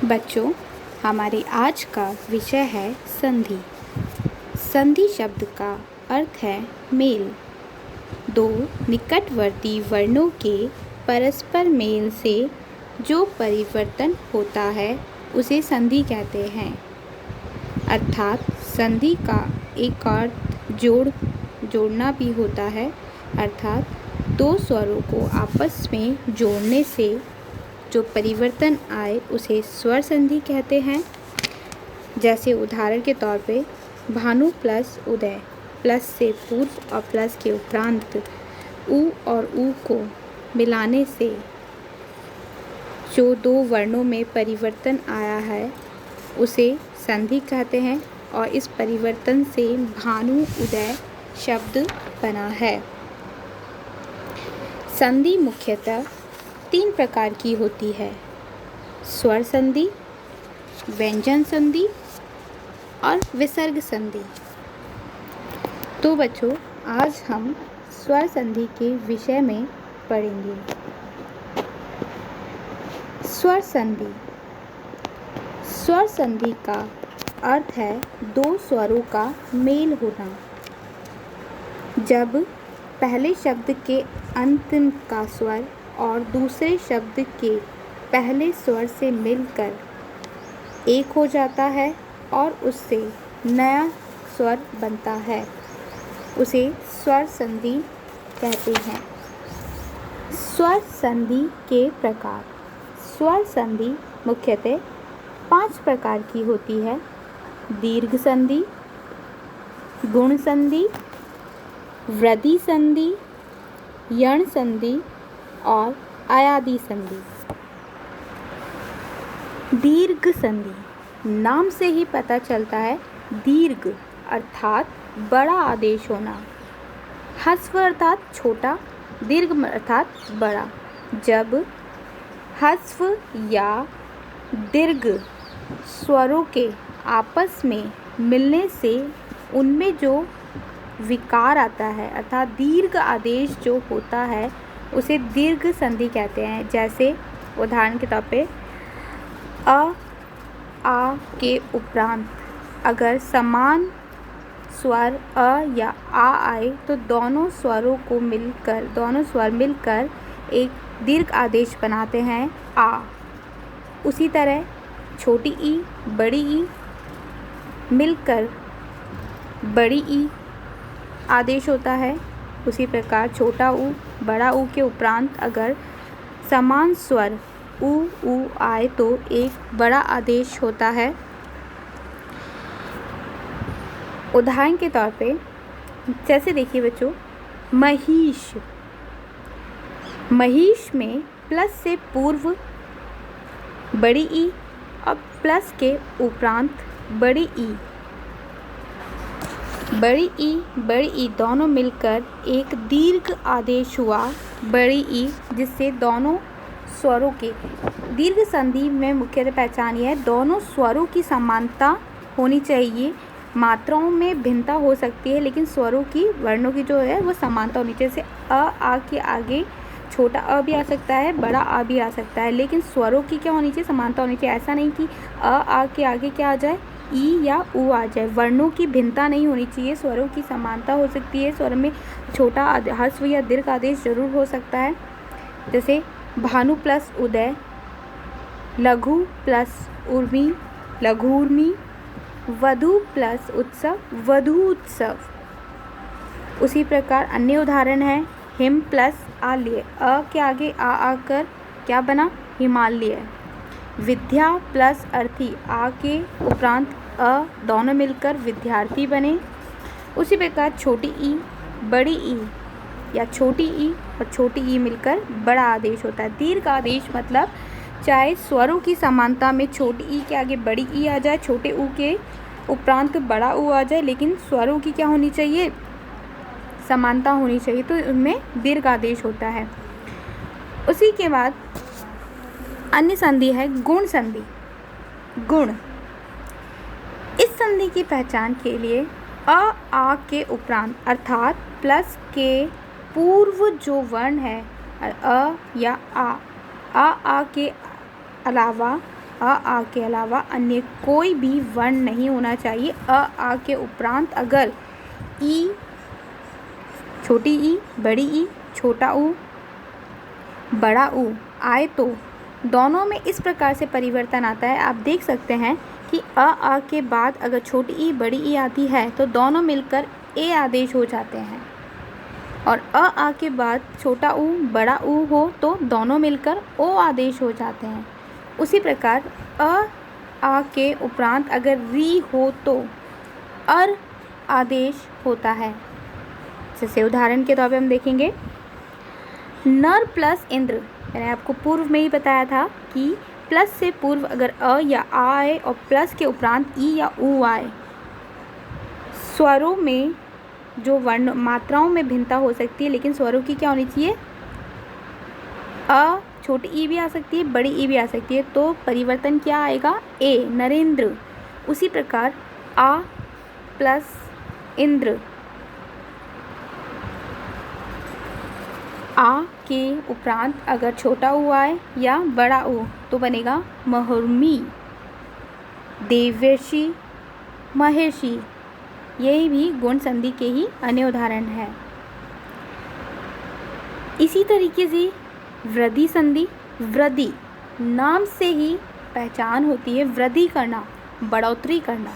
बच्चों, हमारे आज का विषय है संधि। संधि शब्द का अर्थ है मेल। दो निकटवर्ती वर्णों के परस्पर मेल से जो परिवर्तन होता है उसे संधि कहते हैं। अर्थात संधि का एक अर्थ जोड़ना भी होता है, अर्थात दो स्वरों को आपस में जोड़ने से जो परिवर्तन आए उसे स्वर संधि कहते हैं। जैसे उदाहरण के तौर पे भानु प्लस उदय, प्लस से पूर्व और प्लस के उपरांत उ और ऊ को मिलाने से जो दो वर्णों में परिवर्तन आया है उसे संधि कहते हैं और इस परिवर्तन से भानु उदय शब्द बना है। संधि मुख्यतः 3 प्रकार की होती है: स्वर संधि, व्यंजन संधि और विसर्ग संधि। तो बच्चों, आज हम स्वर संधि के विषय में पढ़ेंगे। स्वर संधि। स्वर संधि का अर्थ है दो स्वरों का मेल होना। जब पहले शब्द के अंतिम का स्वर और दूसरे शब्द के पहले स्वर से मिलकर एक हो जाता है और उससे नया स्वर बनता है, उसे स्वर संधि कहते हैं। स्वर संधि के प्रकार। स्वर संधि मुख्यतः 5 प्रकार की होती है: दीर्घ संधि, गुण संधि, वृद्धि संधि, यण संधि और आयादी संधि। दीर्घ संधि। नाम से ही पता चलता है, दीर्घ अर्थात बड़ा आदेश होना। ह्रस्व अर्थात छोटा, दीर्घ अर्थात बड़ा। जब ह्रस्व या दीर्घ स्वरों के आपस में मिलने से उनमें जो विकार आता है अर्थात दीर्घ आदेश जो होता है उसे दीर्घ संधि कहते हैं। जैसे उदाहरण के तौर पे अ, आ के उपरांत अगर समान स्वर अ या आ आए तो दोनों स्वर मिलकर एक दीर्घ आदेश बनाते हैं आ। उसी तरह छोटी ई बड़ी ई मिलकर बड़ी ई आदेश होता है। उसी प्रकार छोटा ऊ बड़ा ऊ के उपरांत अगर समान स्वर ऊ आए तो एक बड़ा आदेश होता है। उदाहरण के तौर पे जैसे देखिए बच्चों, महिष। महिष में प्लस से पूर्व बड़ी ई और प्लस के उपरांत बड़ी ई बड़ी ई दोनों मिलकर एक दीर्घ आदेश हुआ बड़ी ई, जिससे दोनों स्वरों के दीर्घ संधि में मुख्य पहचान यह है, दोनों स्वरों की समानता होनी चाहिए। मात्राओं में भिन्नता हो सकती है लेकिन स्वरों की वर्णों की जो है वो समानता होनी चाहिए। जैसे आ के आगे छोटा अ भी आ सकता है, बड़ा आ भी आ सकता है, लेकिन स्वरों की क्या होनी चाहिए, समानता होनी चाहिए। ऐसा नहीं कि आ के आगे क्या आ जाए, ई या ऊ आ जाए। वर्णों की भिन्नता नहीं होनी चाहिए, स्वरों की समानता हो सकती है। स्वर में छोटा ह्रस्व या दीर्घ आदेश जरूर हो सकता है। जैसे भानु प्लस उदय, लघु प्लस उर्मी लघुर्मी, वधु प्लस उत्सव वधु उत्सव। उसी प्रकार अन्य उदाहरण है हिम प्लस आलय, अ के आगे आ आकर क्या बना, हिमालय। विद्या प्लस अर्थी, आ के उपरांत अ दोनों मिलकर विद्यार्थी बने। उसी प्रकार छोटी ई बड़ी ई या छोटी ई और छोटी ई मिलकर बड़ा आदेश होता है। दीर्घ आदेश मतलब चाहे स्वरों की समानता में छोटी ई के आगे बड़ी ई आ जाए, छोटे ऊ के उपरांत बड़ा ऊ आ जाए, लेकिन स्वरों की क्या होनी चाहिए, समानता होनी चाहिए, तो उनमें दीर्घ आदेश होता है। उसी के बाद अन्य संधि है गुण संधि। गुण। इस संधि की पहचान के लिए आ के उपरांत अर्थात प्लस के पूर्व जो वर्ण है अ या आ के अलावा आ के अलावा अन्य कोई भी वर्ण नहीं होना चाहिए। आ के उपरांत अगर ई, छोटी ई, बड़ी ई, छोटा ऊ, बड़ा ऊ आए तो दोनों में इस प्रकार से परिवर्तन आता है। आप देख सकते हैं कि आ के बाद अगर छोटी ई, बड़ी ई आती है तो दोनों मिलकर ए आदेश हो जाते हैं, और आ के बाद छोटा ऊ, बड़ा ऊ हो तो दोनों मिलकर ओ आदेश हो जाते हैं। उसी प्रकार आ के उपरांत अगर री हो तो अर आदेश होता है। जैसे उदाहरण के तौर पे हम देखेंगे, नर प्लस इंद्र। मैंने आपको पूर्व में ही बताया था कि प्लस से पूर्व अगर अ या आ आए और प्लस के उपरांत ई या ऊ आए, स्वरों में जो वर्ण मात्राओं में भिन्नता हो सकती है, लेकिन स्वरों की क्या होनी चाहिए, अ, छोटी ई भी आ सकती है, बड़ी ई भी आ सकती है, तो परिवर्तन क्या आएगा, ए, नरेंद्र। उसी प्रकार आ प्लस इंद्र, आ के उपरांत अगर छोटा ऊ आए या बड़ा ऊ तो बनेगा महुर्मी, देवर्षि, महेशी। यही भी गुण संधि के ही अन्य उदाहरण है। इसी तरीके से वृद्धि संधि, वृद्धि नाम से ही पहचान होती है, वृद्धि करना, बढ़ोतरी करना।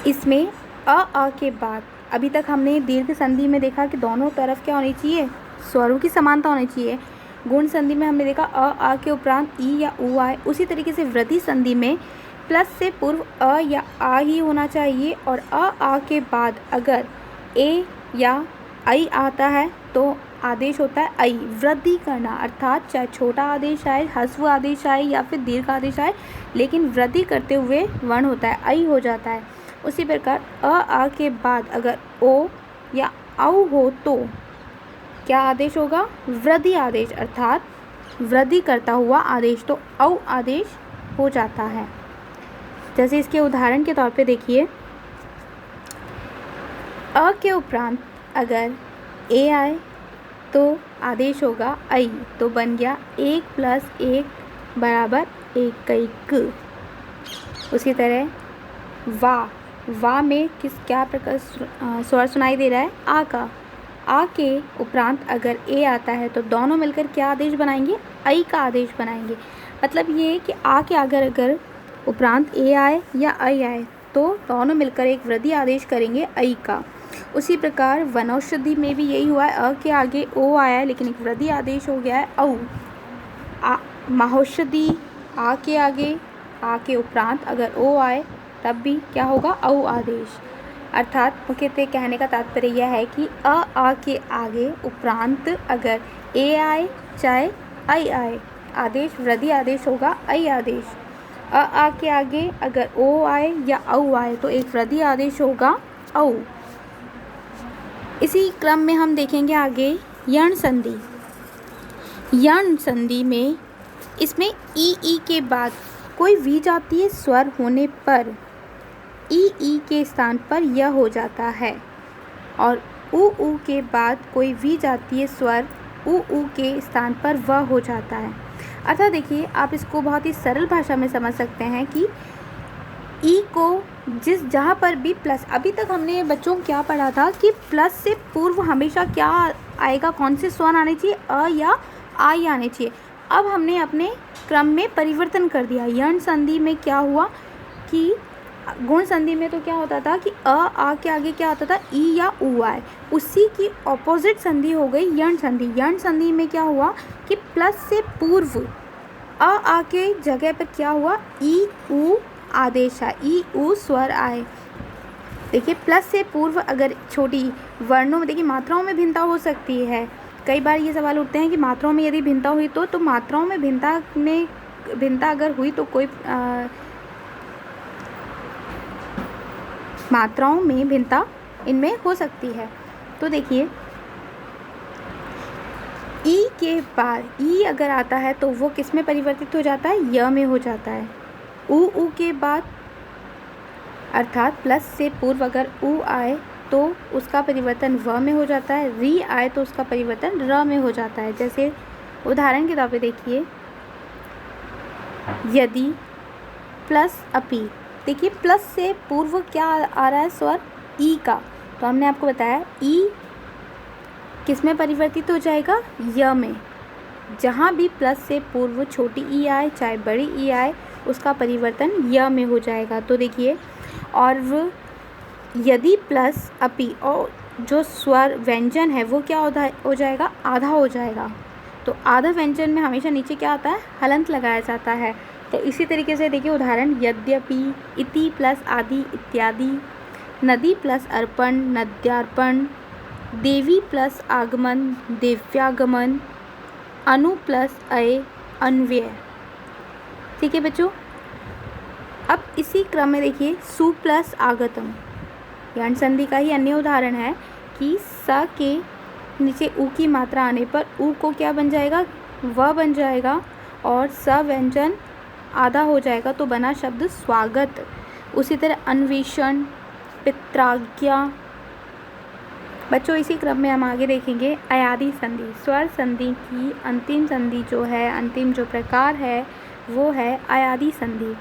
इसमें आ के बाद अभी तक हमने दीर्घ संधि में देखा कि दोनों तरफ क्या होनी चाहिए, स्वरों की समानता होनी चाहिए। गुण संधि में हमने देखा आ के उपरांत ई या ऊ आए। उसी तरीके से वृद्धि संधि में प्लस से पूर्व अ या आ ही होना चाहिए, और आ के बाद अगर ए या आई आता है तो आदेश होता है आई, वृद्धि करना, अर्थात चाहे छोटा आदेश आए, ह्रस्व आदेश आए या फिर दीर्घ आदेश आए, लेकिन वृद्धि करते हुए वर्ण होता है, आई हो जाता है। उसी प्रकार आ के बाद अगर ओ या औ हो तो क्या आदेश होगा, वृद्धि आदेश, अर्थात वृद्धि करता हुआ आदेश, तो औ आदेश हो जाता है। जैसे इसके उदाहरण के तौर पे देखिए, अ के उपरांत अगर ए आए तो आदेश होगा आई, तो बन गया 1 + 1 = 1। उसी तरह वा में क्या प्रकार स्वर सुनाई दे रहा है, आ का। आ के उपरांत अगर ए आता है तो दोनों मिलकर क्या आदेश बनाएंगे, आई का आदेश बनाएंगे। मतलब ये कि आ के अगर उपरांत ए आए या आई आए तो दोनों मिलकर एक वृद्धि आदेश करेंगे आई का। उसी प्रकार वनौषधि में भी यही हुआ है, अ के आगे ओ आया है लेकिन एक वृद्धि आदेश हो गया है औ। महौषधि आ के आगे, आ के उपरांत अगर ओ आए तब भी क्या होगा, औ आदेश। अर्थात मुख्यतः कहने का तात्पर्य यह है कि आ के आगे उपरांत अगर ए आए चाहे आई आए, आदेश वृद्धि आदेश होगा आई आदेश। आ के आगे अगर ओ आए या औ आए तो एक वृद्धि आदेश होगा औ। इसी क्रम में हम देखेंगे आगे यण संधि। यण संधि में इसमें ई के बाद कोई विजातीय स्वर होने पर ई के स्थान पर य हो जाता है, और ऊ के बाद कोई विजातीय स्वर ऊ के स्थान पर व हो जाता है। अर्थात देखिए, आप इसको बहुत ही सरल भाषा में समझ सकते हैं कि ई को जहाँ पर भी प्लस, अभी तक हमने बच्चों क्या पढ़ा था कि प्लस से पूर्व हमेशा क्या आएगा, कौन से स्वर आने चाहिए, अ या आई आने चाहिए। अब हमने अपने क्रम में परिवर्तन कर दिया। यण संधि में क्या हुआ कि गुण संधि में तो क्या होता था कि आ के आगे क्या आता था, ई या ऊ आए, उसी की ऑपोजिट संधि हो गई यण संधि। यण संधि में क्या हुआ कि प्लस से पूर्व आ के जगह पर क्या हुआ, ई ऊ आदेश आए, ई ऊ स्वर आए। देखिए, प्लस से पूर्व अगर छोटी वर्णों में, देखिए मात्राओं में भिन्नता हो सकती है। कई बार ये सवाल उठते हैं कि मात्राओं में यदि भिन्नता हुई तो मात्राओं में भिन्नता अगर हुई तो कोई मात्राओं में भिन्नता इनमें हो सकती है। तो देखिए, ई के बाद ई अगर आता है तो वो किस में परिवर्तित हो जाता है, य में हो जाता है। ऊ के बाद अर्थात प्लस से पूर्व अगर ऊ आए तो उसका परिवर्तन व में हो जाता है, री आए तो उसका परिवर्तन र में हो जाता है। जैसे उदाहरण के तौर पे देखिए, यदि प्लस अपि। देखिए प्लस से पूर्व क्या आ रहा है स्वर ई का, तो हमने आपको बताया ई किस में परिवर्तित हो जाएगा, य में। जहाँ भी प्लस से पूर्व छोटी ई आए चाहे बड़ी ई आए उसका परिवर्तन य में हो जाएगा। तो देखिए और यदि प्लस अपि और जो स्वर व्यंजन है वो क्या हो जाएगा, आधा हो जाएगा। तो आधा व्यंजन में हमेशा नीचे क्या आता है, हलंत लगाया जाता है। तो इसी तरीके से देखिए उदाहरण यद्यपि, इति प्लस आदि इत्यादि, नदी प्लस अर्पण नद्यार्पण, देवी प्लस आगमन देव्यागमन, अनु प्लस अय अन्वय। ठीक है बच्चों। अब इसी क्रम में देखिए सु प्लस आगतम, यण संधि का ही अन्य उदाहरण है कि स के नीचे उ की मात्रा आने पर उ को क्या बन जाएगा, व बन जाएगा और स व्यंजन आधा हो जाएगा तो बना शब्द स्वागत। उसी तरह अन्वेषण, पित्राज्ञा। बच्चों इसी क्रम में हम आगे देखेंगे अयादि संधि। स्वर संधि की अंतिम संधि जो है, अंतिम जो प्रकार है वो है अयादि संधि।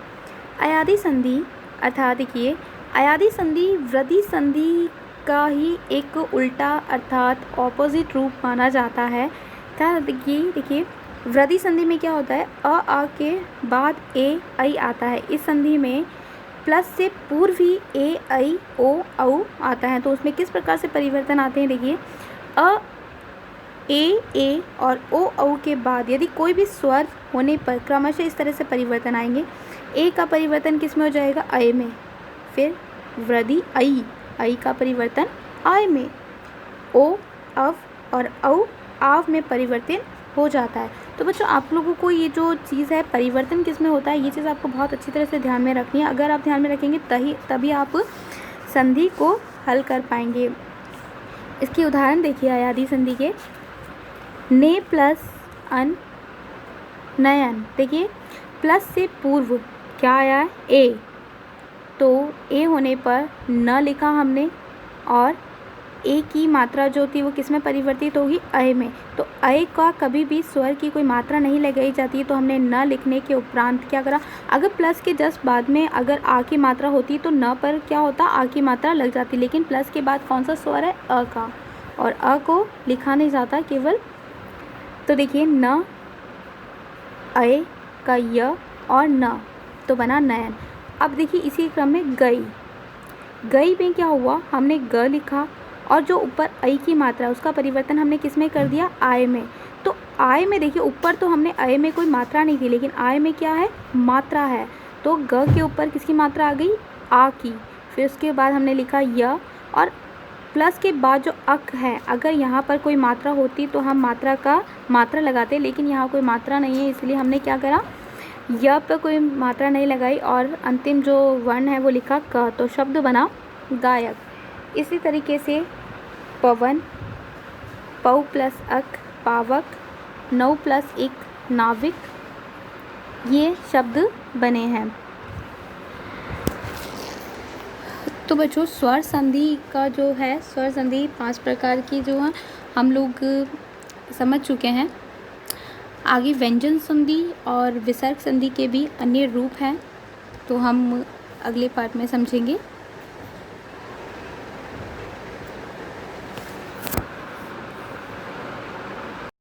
अयादि संधि अर्थात देखिए अयादि संधि वृद्धि संधि का ही एक उल्टा अर्थात ऑपोजिट रूप माना जाता है। क्या देखिए वृद्धि संधि में क्या होता है, आ के बाद ए ऐ आता है। इस संधि में प्लस से पूर्व ही ए ऐ ओ औ आता है। तो उसमें किस प्रकार से परिवर्तन आते हैं, देखिए अ ए और ओ औ के बाद यदि कोई भी स्वर होने पर क्रमशः इस तरह से परिवर्तन आएंगे। ए का परिवर्तन किस में हो जाएगा, अय में। फिर वृद्धि ऐ का परिवर्तन आय में। ओ अव और औ आव में परिवर्तन हो जाता है। तो बच्चों आप लोगों को ये जो चीज़ है परिवर्तन किस में होता है, ये चीज़ आपको बहुत अच्छी तरह से ध्यान में रखनी है। अगर आप ध्यान में रखेंगे तभी आप संधि को हल कर पाएंगे। इसकी उदाहरण देखिए अयादि संधि के, ने प्लस अन नयन। देखिए प्लस से पूर्व क्या आया है, ए, तो ए होने पर न लिखा हमने और ए की मात्रा जो थी वो किस में परिवर्तित होगी, अय में। तो अय का कभी भी स्वर की कोई मात्रा नहीं लगाई जाती है। तो हमने न लिखने के उपरांत क्या करा, अगर प्लस के जस्ट बाद में अगर आ की मात्रा होती तो न पर क्या होता, आ की मात्रा लग जाती। लेकिन प्लस के बाद कौन सा स्वर है, अ का, और अ को लिखा नहीं जाता केवल। तो देखिए न अय का य और न, तो बना नयन। अब देखिए इसी क्रम में गई में क्या हुआ, हमने ग लिखा और जो ऊपर ऐ की मात्रा उसका परिवर्तन हमने किस में कर दिया, आय में। तो आय में देखिए ऊपर तो हमने आय में कोई मात्रा नहीं थी, लेकिन आय में क्या है, मात्रा है। तो ग के ऊपर किसकी मात्रा आ गई, आ की। फिर उसके बाद हमने लिखा य, और प्लस के बाद जो अक है, अगर यहाँ पर कोई मात्रा होती तो हम मात्रा लगाते, लेकिन यहाँ कोई मात्रा नहीं है इसलिए हमने क्या करा, य पर कोई मात्रा नहीं लगाई और अंतिम जो वर्ण है वो लिखा क। तो शब्द बना गायक। इसी तरीके से पवन, पौ प्लस अक पावक, नौ प्लस इक नाविक, ये शब्द बने हैं। तो बच्चों स्वर संधि का जो है, स्वर संधि 5 प्रकार की जो है हम लोग समझ चुके हैं। आगे व्यंजन संधि और विसर्ग संधि के भी अन्य रूप हैं, तो हम अगले पार्ट में समझेंगे।